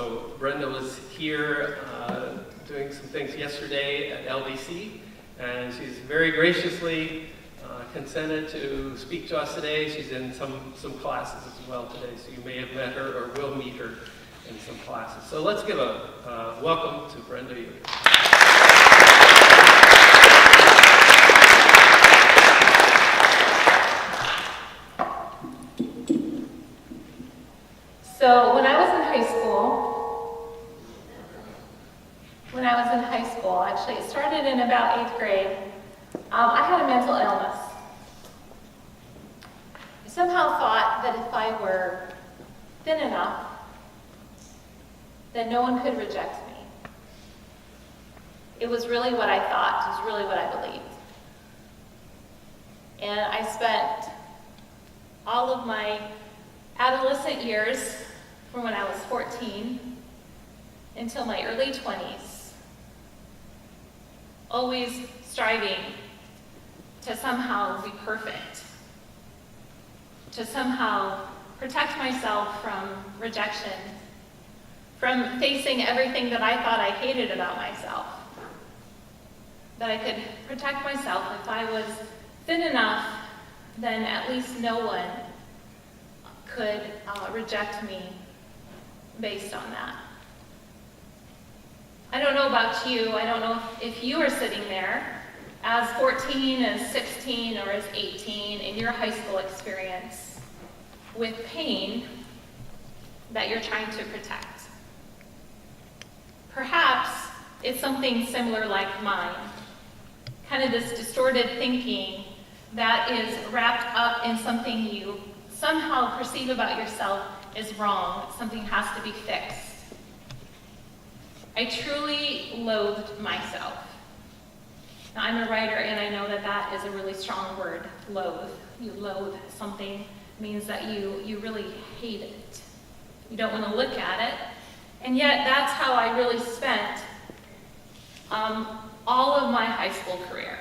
So Brenda was here doing some things yesterday at LBC, and she's very graciously consented to speak to us today. She's in some classes as well today, so you may have met her or will meet her in some classes. So let's give a welcome to Brenda Yoder. So when I was in high school, actually it started in about 8th grade, I had a mental illness. I somehow thought that if I were thin enough, then no one could reject me. It was really what I thought, it was really what I believed. And I spent all of my adolescent years, from when I was 14 until my early 20s, always striving to somehow be perfect, to somehow protect myself from rejection, from facing everything that I thought I hated about myself, that I could protect myself. If I was thin enough, then at least no one could reject me based on that. I don't know about you. I don't know if you are sitting there as 14, as 16, or as 18 in your high school experience with pain that you're trying to protect. Perhaps it's something similar like mine, kind of this distorted thinking that is wrapped up in something you somehow perceive about yourself is wrong, something has to be fixed. I truly loathed myself. Now, I'm a writer, and I know that that is a really strong word, loathe. You loathe something, means that you really hate it. You don't want to look at it. And yet, that's how I really spent all of my high school career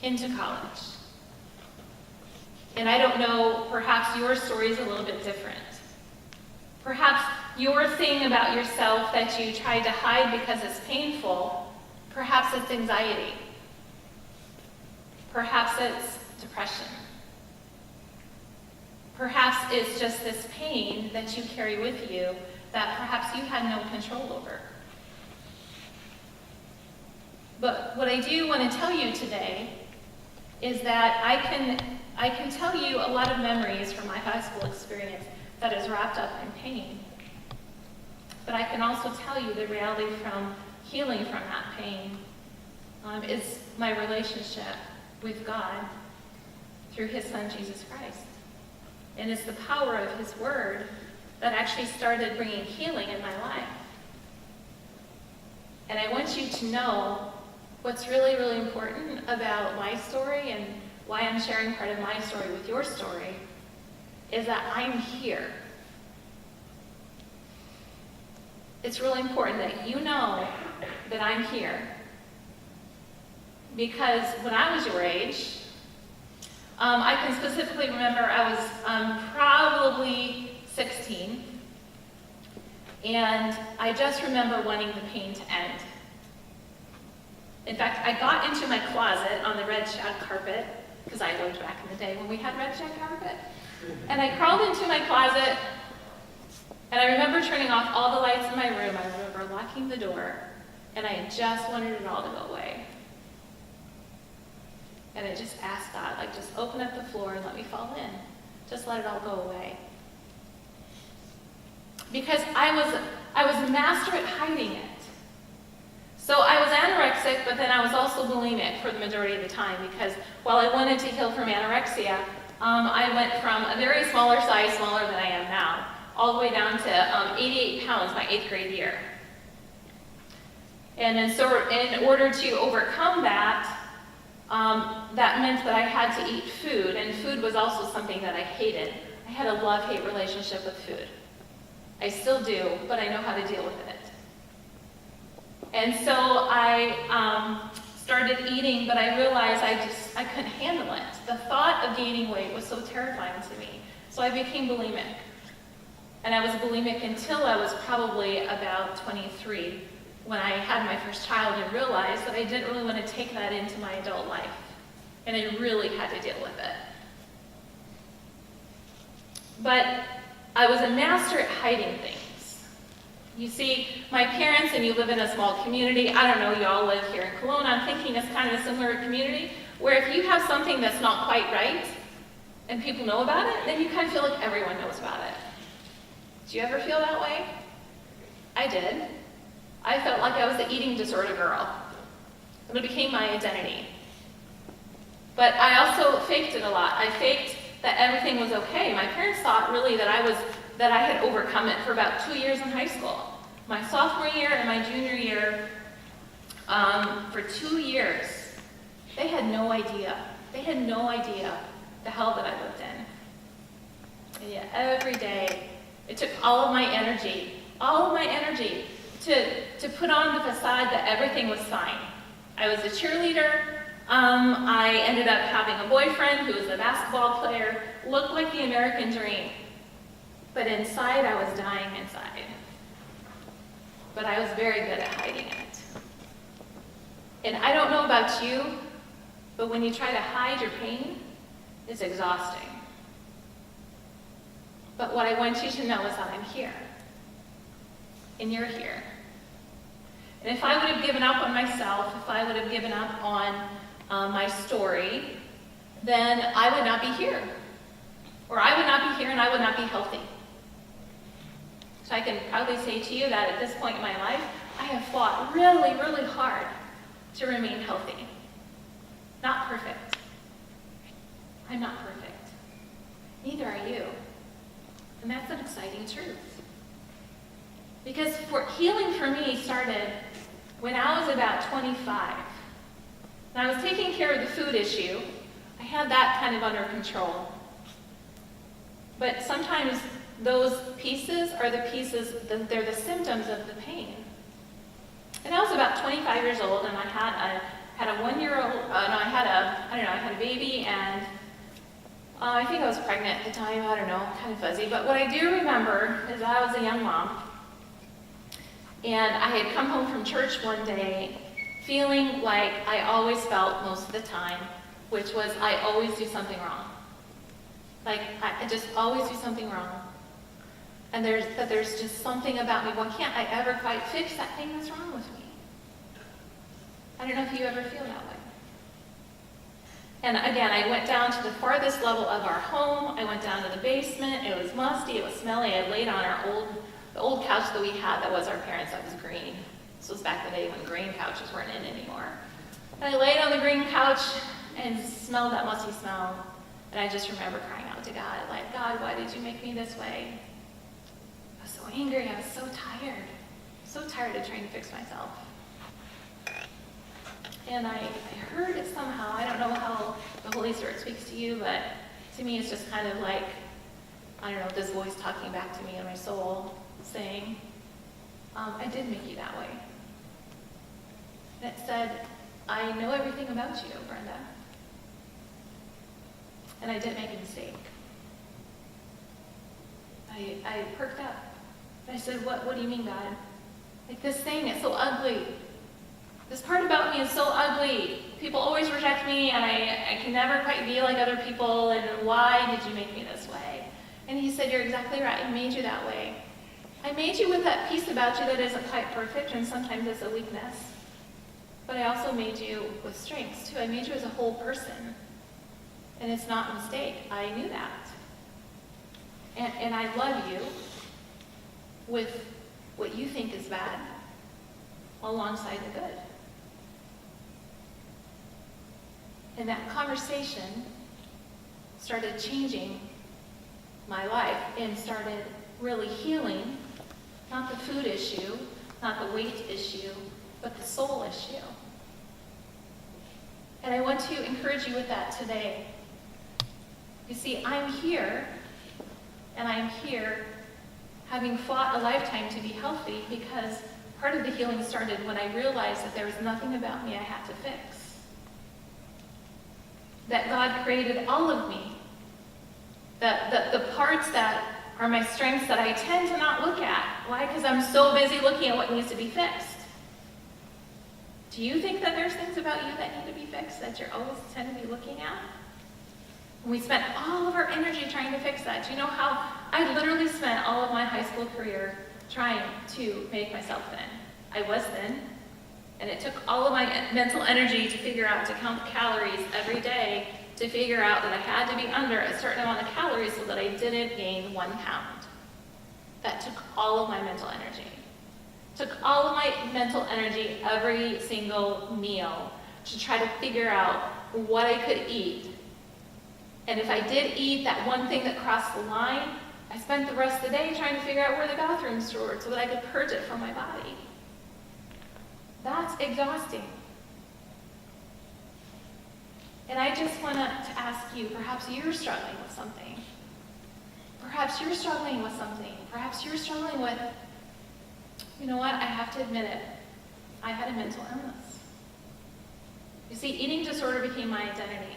into college. And I don't know, perhaps your story is a little bit different. Perhaps your thing about yourself that you tried to hide because it's painful, perhaps it's anxiety. Perhaps it's depression. Perhaps it's just this pain that you carry with you that perhaps you had no control over. But what I do want to tell you today is that I can tell you a lot of memories from my high school experience that is wrapped up in pain. But I can also tell you the reality from healing from that pain is my relationship with God through His Son, Jesus Christ. And it's the power of His Word that actually started bringing healing in my life. And I want you to know what's really, really important about my story and why I'm sharing part of my story with your story is that I'm here. It's really important that you know that I'm here. Because when I was your age, I can specifically remember I was probably 16, and I just remember wanting the pain to end. In fact, I got into my closet on the red shag carpet, because I lived back in the day when we had red shag carpet, and I crawled into my closet, and I remember turning off all the lights in my room. I remember locking the door, and I just wanted it all to go away. And I just asked God, just open up the floor and let me fall in. Just let it all go away. Because I was master at hiding it. So I was anorexic, but then I was also bulimic for the majority of the time, because while I wanted to heal from anorexia, I went from a very smaller size, smaller than I am now, all the way down to 88 pounds my 8th grade year. And so in order to overcome that, that meant that I had to eat food, and food was also something that I hated. I had a love-hate relationship with food. I still do, but I know how to deal with it. And so I started eating, but I realized I couldn't handle it. The thought of gaining weight was so terrifying to me. So I became bulimic. And I was bulimic until I was probably about 23, when I had my first child and realized that I didn't really want to take that into my adult life. And I really had to deal with it. But I was a master at hiding things. You see, my parents, and you live in a small community, I don't know, y'all live here in Kelowna, I'm thinking it's kind of a similar community, where if you have something that's not quite right, and people know about it, then you kind of feel like everyone knows about it. Do you ever feel that way? I did. I felt like I was the eating disorder girl. And it became my identity. But I also faked it a lot. I faked that everything was okay. My parents thought really that I had overcome it for about 2 years in high school. My sophomore year and my junior year, for 2 years, they had no idea. They had no idea the hell that I lived in. And yet every day, it took all of my energy to put on the facade that everything was fine. I was a cheerleader. I ended up having a boyfriend who was a basketball player, looked like the American dream. But inside, I was dying inside. But I was very good at hiding it. And I don't know about you, but when you try to hide your pain, it's exhausting. But what I want you to know is that I'm here. And you're here. And if I would have given up on myself, if I would have given up on my story, then I would not be here. Or I would not be here and I would not be healthy. So I can proudly say to you that at this point in my life, I have fought really, really hard to remain healthy. Not perfect. I'm not perfect. Neither are you. And that's an exciting truth. Because healing for me started when I was about 25. And I was taking care of the food issue. I had that kind of under control. But sometimes those pieces are the pieces, they're the symptoms of the pain. And I was about 25 years old, and I had a 1-year-old, I had a baby, and I think I was pregnant at the time, I don't know, kind of fuzzy. But what I do remember is that I was a young mom, and I had come home from church one day feeling like I always felt most of the time, which was I always do something wrong. Like, I just always do something wrong. And there's just something about me. Why can't I ever quite fix that thing that's wrong with me? I don't know if you ever feel that way. And again, I went down to the farthest level of our home. I went down to the basement. It was musty. It was smelly. I laid on the old couch that we had that was our parents' that was green. This was back in the day when green couches weren't in anymore. And I laid on the green couch and smelled that musty smell. And I just remember crying out to God, like, God, why did you make me this way? I was so angry. I was so tired. So tired of trying to fix myself. And I heard it somehow. I don't know how the Holy Spirit speaks to you, but to me it's just kind of like, I don't know, this voice talking back to me in my soul, saying, I did make you that way. And it said, I know everything about you, Brenda. And I didn't make a mistake. I perked up. And I said, what do you mean, God? Like, this thing is so ugly. This part about me is so ugly. People always reject me, and I can never quite be like other people, and why did you make me this way? And he said, you're exactly right. I made you that way. I made you with that piece about you that isn't quite perfect, and sometimes it's a weakness. But I also made you with strengths, too. I made you as a whole person. And it's not a mistake. I knew that. And I love you with what you think is bad alongside the good. And that conversation started changing my life and started really healing, not the food issue, not the weight issue, but the soul issue. And I want to encourage you with that today. You see, I'm here, and I'm here having fought a lifetime to be healthy because part of the healing started when I realized that there was nothing about me I had to fix. That God created all of me. The parts that are my strengths that I tend to not look at. Why? Because I'm so busy looking at what needs to be fixed. Do you think that there's things about you that need to be fixed that you're always tend to be looking at? And we spent all of our energy trying to fix that. Do you know how I literally spent all of my high school career trying to make myself thin? I was thin, and it took all of my mental energy to figure out to count the calories every day to figure out that I had to be under a certain amount of calories so that I didn't gain 1 pound. That took all of my mental energy. Took all of my mental energy every single meal to try to figure out what I could eat. And if I did eat that one thing that crossed the line, I spent the rest of the day trying to figure out where the bathrooms were so that I could purge it from my body. That's exhausting. And I just want to ask you, perhaps you're struggling with something. Perhaps you're struggling with something. Perhaps you're struggling with, you know what, I have to admit it. I had a mental illness. You see, eating disorder became my identity.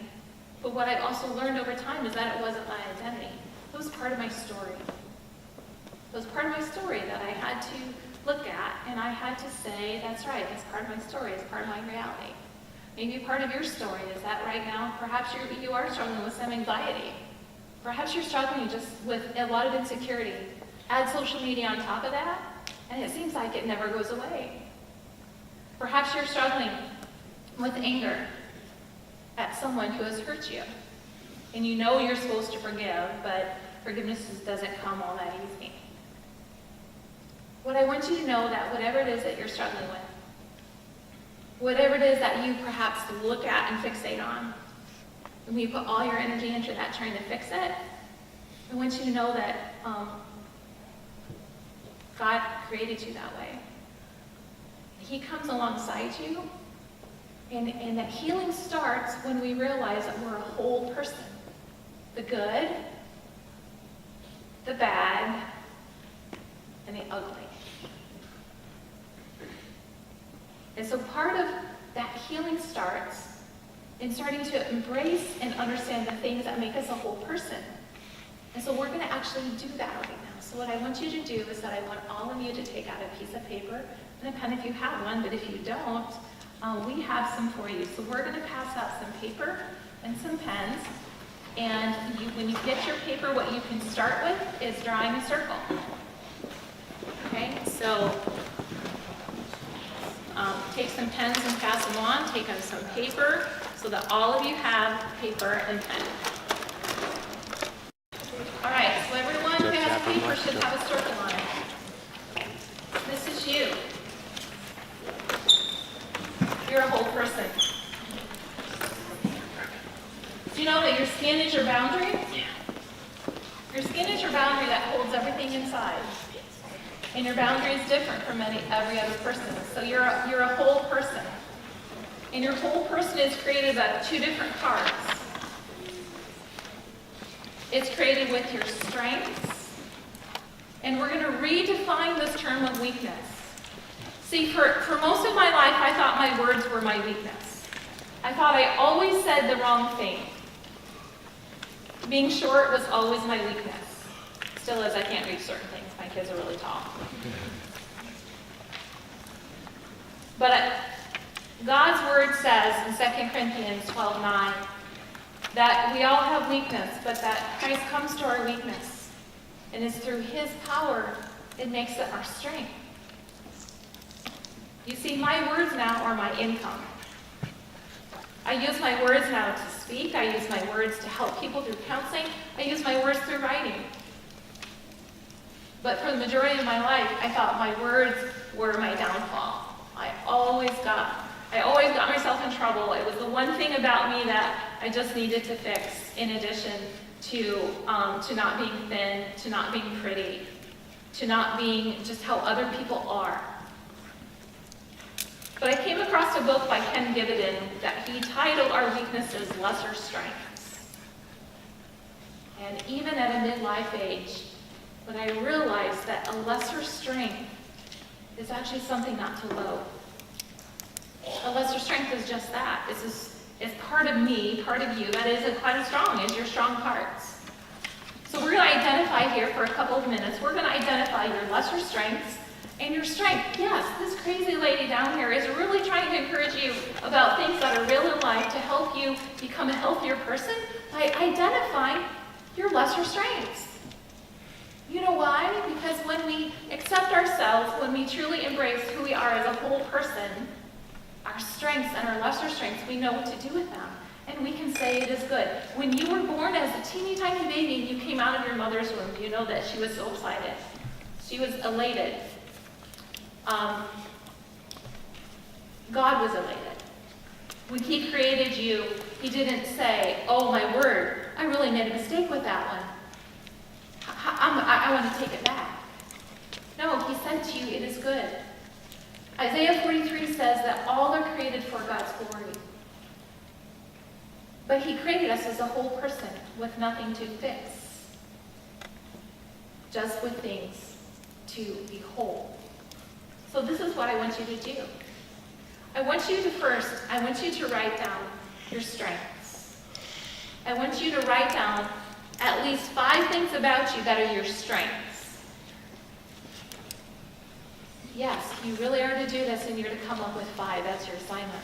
But what I've also learned over time is that it wasn't my identity. It was part of my story. It was part of my story that I had to look at, and I had to say, that's right, it's part of my story, it's part of my reality. Maybe part of your story is that right now, perhaps you are struggling with some anxiety. Perhaps you're struggling just with a lot of insecurity. Add social media on top of that, and it seems like it never goes away. Perhaps you're struggling with anger at someone who has hurt you. And you know you're supposed to forgive, but forgiveness doesn't come all that easy. What I want you to know that whatever it is that you're struggling with, whatever it is that you perhaps look at and fixate on, and you put all your energy into that trying to fix it, I want you to know that God created you that way. He comes alongside you, and that healing starts when we realize that we're a whole person. The good, the bad, and the ugly. And so part of that healing starts in starting to embrace and understand the things that make us a whole person. And so we're going to actually do that right now. So what I want you to do is that I want all of you to take out a piece of paper and a pen if you have one, but if you don't, we have some for you. So we're going to pass out some paper and some pens. And when you get your paper, what you can start with is drawing a circle. Okay, so take some pens and pass them on. Take on some paper so that all of you have paper and pen. All right, so everyone who has paper should have a circle on it. This is you. You're a whole person. Do you know that your skin is your boundary? Your skin is your boundary that holds everything inside. And your boundary is different from every other person. So you're a whole person. And your whole person is created out of two different parts. It's created with your strengths. And we're going to redefine this term of weakness. See, for most of my life, I thought my words were my weakness. I thought I always said the wrong thing. Being short was always my weakness. Still is, I can't reach certain things. My kids are really tall. But God's word says in 2 Corinthians 12:9 that we all have weakness, but that Christ comes to our weakness. And it's through his power, it makes it our strength. You see, my words now are my income. I use my words now to speak. I use my words to help people through counseling. I use my words through writing. But for the majority of my life, I thought my words were my downfall. I always got myself in trouble. It was the one thing about me that I just needed to fix, in addition to not being thin, to not being pretty, to not being just how other people are. But I came across a book by Ken Gibson that he titled Our Weaknesses, Lesser Strengths. And even at a midlife age, when I realized that a lesser strength is actually something not to loathe. A lesser strength is just that. It's part of me, part of you, that isn't quite as strong as your strong parts. So we're going to identify here for a couple of minutes. We're going to identify your lesser strengths and your strength. Yes, this crazy lady down here is really trying to encourage you about things that are real in life to help you become a healthier person by identifying your lesser strengths. You know why? Because when we accept ourselves, when we truly embrace who we are as a whole person, our strengths and our lesser strengths, we know what to do with them. And we can say it is good. When you were born as a teeny tiny baby and you came out of your mother's womb, you know that she was so excited. She was elated. God was elated. When he created you, he didn't say, oh my word, I really made a mistake with that one. I want to take it back. No, he said to you, it is good. Isaiah 43 says that all are created for God's glory. But he created us as a whole person with nothing to fix. Just with things to be whole. So this is what I want you to do. I want you to write down your strengths. I want you to write down at least 5 things about you that are your strengths. Yes, you really are to do this, and you're to come up with 5. That's your assignment.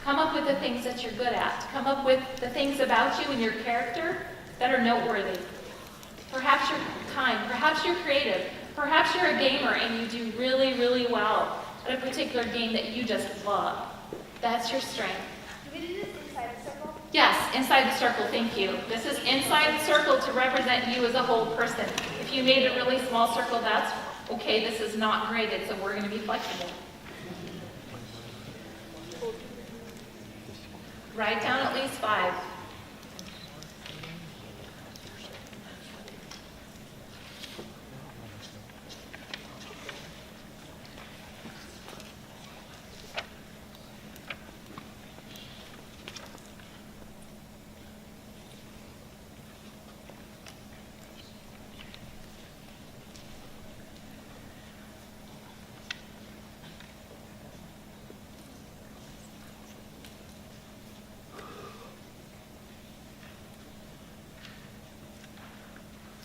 Come up with the things that you're good at. Come up with the things about you and your character that are noteworthy. Perhaps you're kind. Perhaps you're creative. Perhaps you're a gamer and you do really, really well at a particular game that you just love. That's your strength. Do we do this inside the circle? Yes, inside the circle, thank you. This is inside the circle to represent you as a whole person. If you made a really small circle, that's okay, this is not graded, so we're going to be flexible. Write down at least 5.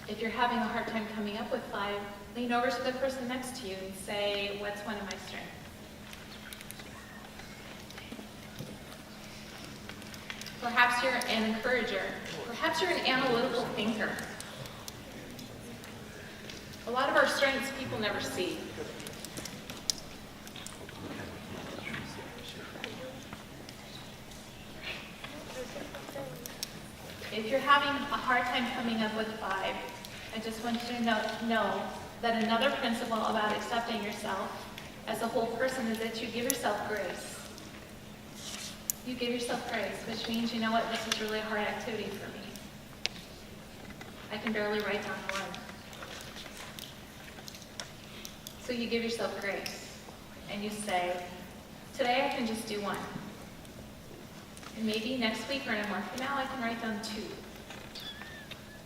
If you're having a hard time coming up with 5, lean over to the person next to you and say, what's one of my strengths? Perhaps you're an encourager. Perhaps you're an analytical thinker. A lot of our strengths people never see. If you're having a hard time coming up with 5, I just want you to know that another principle about accepting yourself as a whole person is that you give yourself grace. You give yourself grace, which means, you know what, this is really a hard activity for me. I can barely write down 1. So you give yourself grace, and you say, today I can just do 1. And maybe next week or in a month from now, I can write down 2.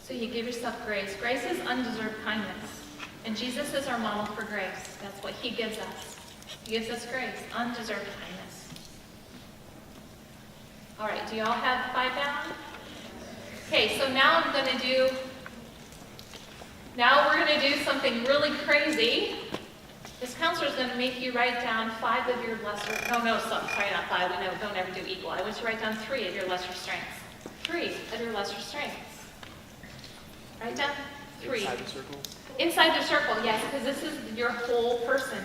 So you give yourself grace. Grace is undeserved kindness. And Jesus is our model for grace. That's what he gives us. He gives us grace, undeserved kindness. All right, do y'all have 5 down? Okay, so now we're going to do something really crazy. This counselor is going to make you write down 5 of your lesser, sorry, not 5, we don't ever do equal. I want you to write down 3 of your lesser strengths. 3 of your lesser strengths. Write down 3. Inside the circle? Inside the circle, yes, because this is your whole person.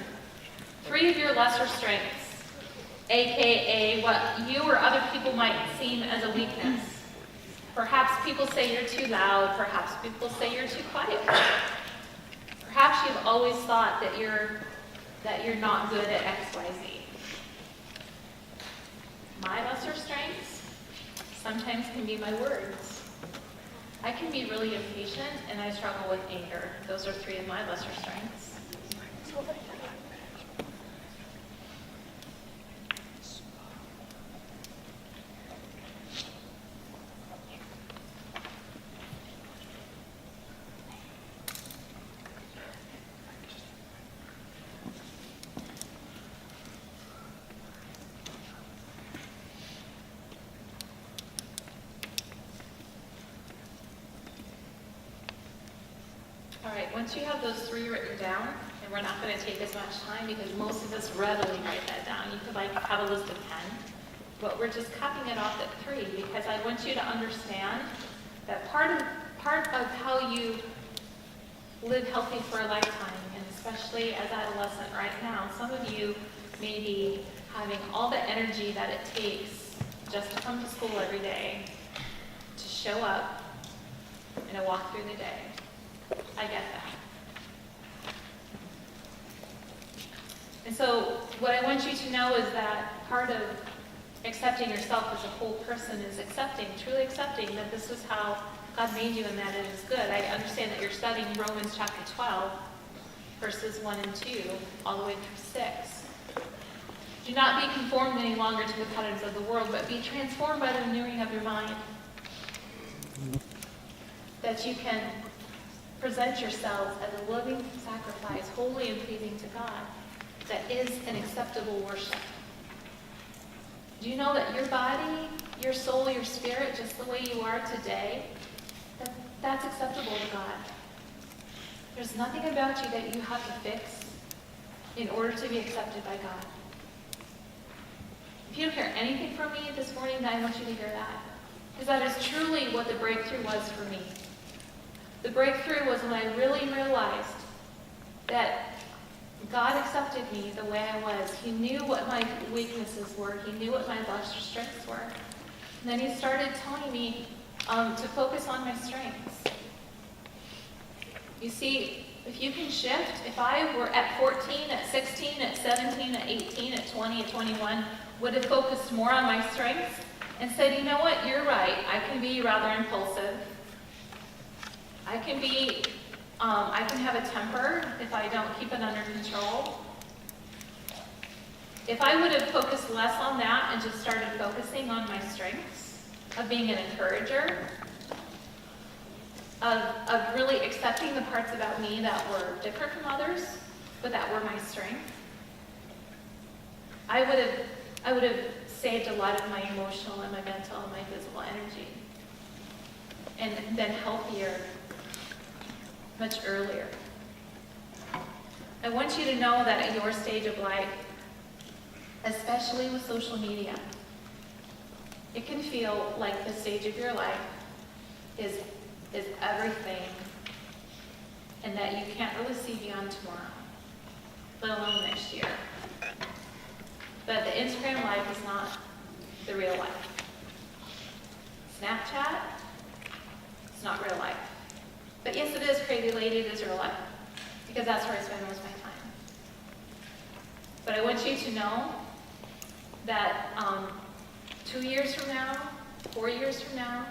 3 of your lesser strengths, aka what you or other people might seem as a weakness. Perhaps people say you're too loud, perhaps people say you're too quiet. Perhaps you've always thought that you're not good at XYZ. My lesser strengths sometimes can be my words. I can be really impatient and I struggle with anger. Those are 3 of my lesser strengths. once you have those 3 written down, and we're not going to take as much time because most of us readily write that down. You could like have a list of 10, but we're just capping it off at 3 because I want you to understand that part of how you live healthy for a lifetime, and especially as adolescent right now, some of you may be having all the energy that it takes just to come to school every day, to show up, and to walk through the day. I get that. And so what I want you to know is that part of accepting yourself as a whole person is truly accepting that this is how God made you and that it is good. I understand that you're studying Romans chapter 12, verses 1 and 2, all the way through 6. Do not be conformed any longer to the patterns of the world, but be transformed by the renewing of your mind. That you can present yourselves as a living sacrifice, holy and pleasing to God, that is an acceptable worship. Do you know that your body, your soul, your spirit, just the way you are today, that's acceptable to God? There's nothing about you that you have to fix in order to be accepted by God. If you don't hear anything from me this morning, then I want you to hear that. Because that is truly what the breakthrough was for me. The breakthrough was when I really realized that God accepted me the way I was. He knew what my weaknesses were. He knew what my lesser strengths were. And then he started telling me to focus on my strengths. You see, if you can shift, if I were at 14, at 16, at 17, at 18, at 20, at 21, would have focused more on my strengths and said, you know what, you're right. I can be rather impulsive. I can have a temper if I don't keep it under control. If I would have focused less on that and just started focusing on my strengths, of being an encourager, of really accepting the parts about me that were different from others, but that were my strength, I would have saved a lot of my emotional and my mental and my physical energy, and been healthier much earlier. I want you to know that at your stage of life, especially with social media, it can feel like the stage of your life is everything, and that you can't really see beyond tomorrow, let alone next year. But the Instagram life is not the real life. Snapchat, it's not real life. But yes, it is created as real life, because that's where I spend most of my time. But I want you to know that 2 years from now, 4 years from now,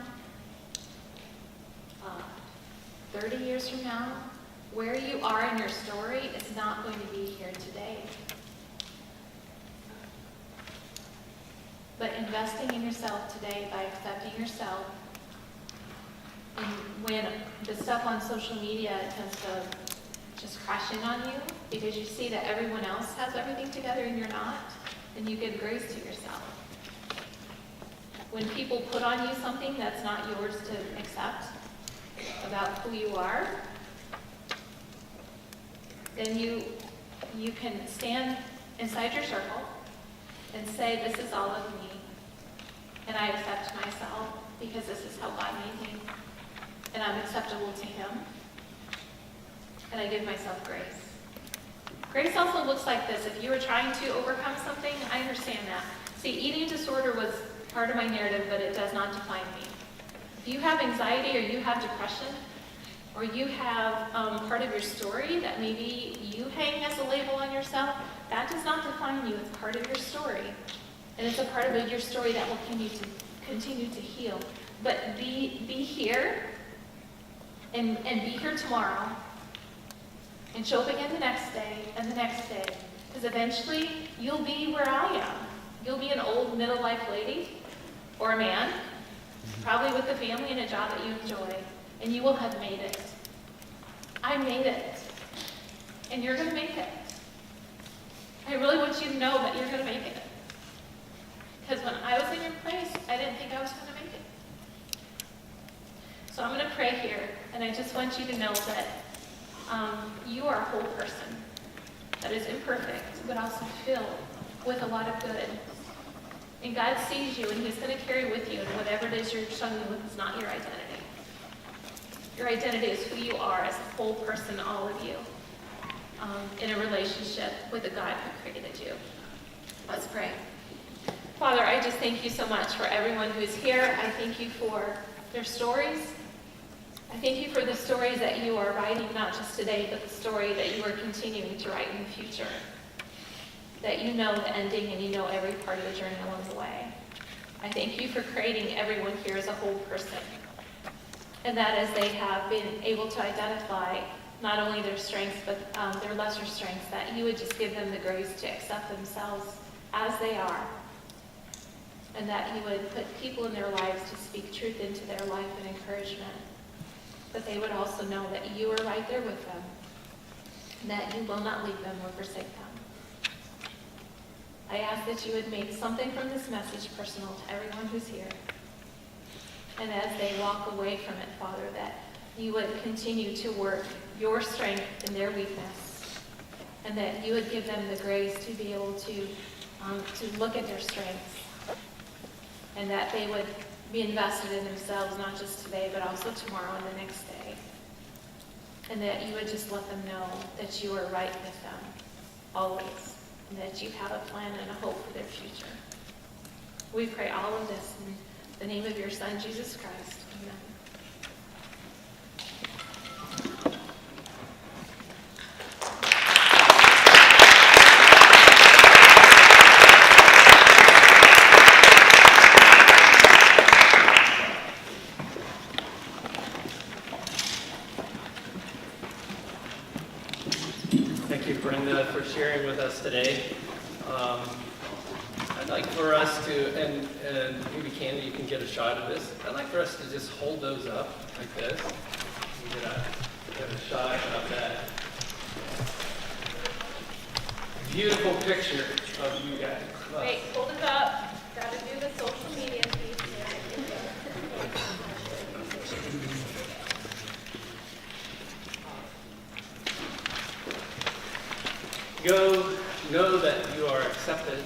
30 years from now, where you are in your story is not going to be here today. But investing in yourself today by accepting yourself, and when the stuff on social media tends to just crash in on you because you see that everyone else has everything together and you're not, then you give grace to yourself. When people put on you something that's not yours to accept about who you are, then you can stand inside your circle and say, this is all of me, and I accept myself because this is how God made me, and I'm acceptable to Him, and I give myself grace. Grace also looks like this. If you were trying to overcome something, I understand that. See, eating disorder was part of my narrative, but it does not define me. If you have anxiety or you have depression, or you have part of your story that maybe you hang as a label on yourself, that does not define you. It's part of your story. And it's a part of your story that will continue to heal. But be here and be here tomorrow and show up again the next day and the next day. Because eventually you'll be where I am. You'll be an old middle-life lady or a man, probably with a family and a job that you enjoy, and you will have made it. I made it. And you're going to make it. I really want you to know that you're going to make it. Because when I was in your place, I didn't think I was going to make it. So I'm going to pray here, and I just want you to know that You are a whole person that is imperfect, but also filled with a lot of good. And God sees you, and He's going to carry with you, and whatever it is you're struggling with is not your identity. Your identity is who you are as a whole person, all of you, in a relationship with the God who created you. Let's pray. Father, I just thank you so much for everyone who is here. I thank you for their stories. I thank you for the stories that you are writing, not just today, but the story that you are continuing to write in the future. That you know the ending and you know every part of the journey along the way. I thank you for creating everyone here as a whole person. And that as they have been able to identify not only their strengths, but their lesser strengths, that you would just give them the grace to accept themselves as they are. And that you would put people in their lives to speak truth into their life and encouragement. But they would also know that you are right there with them. And that you will not leave them or forsake them. I ask that you would make something from this message personal to everyone who's here. And as they walk away from it, Father, that you would continue to work your strength in their weakness. And that you would give them the grace to be able to look at their strengths. And that they would be invested in themselves, not just today, but also tomorrow and the next day. And that you would just let them know that you are right with them, always. And that you have a plan and a hope for their future. We pray all of this in the name of your Son, Jesus Christ. Amen. Thank you, Brenda, for sharing with us today. I'd like for us to, and maybe Candy, you can get a shot of this. I'd like for us to just hold those up like this. Get a shot of that beautiful picture of you guys. Great, hold it up. Got to do the social media piece Go know that you are accepted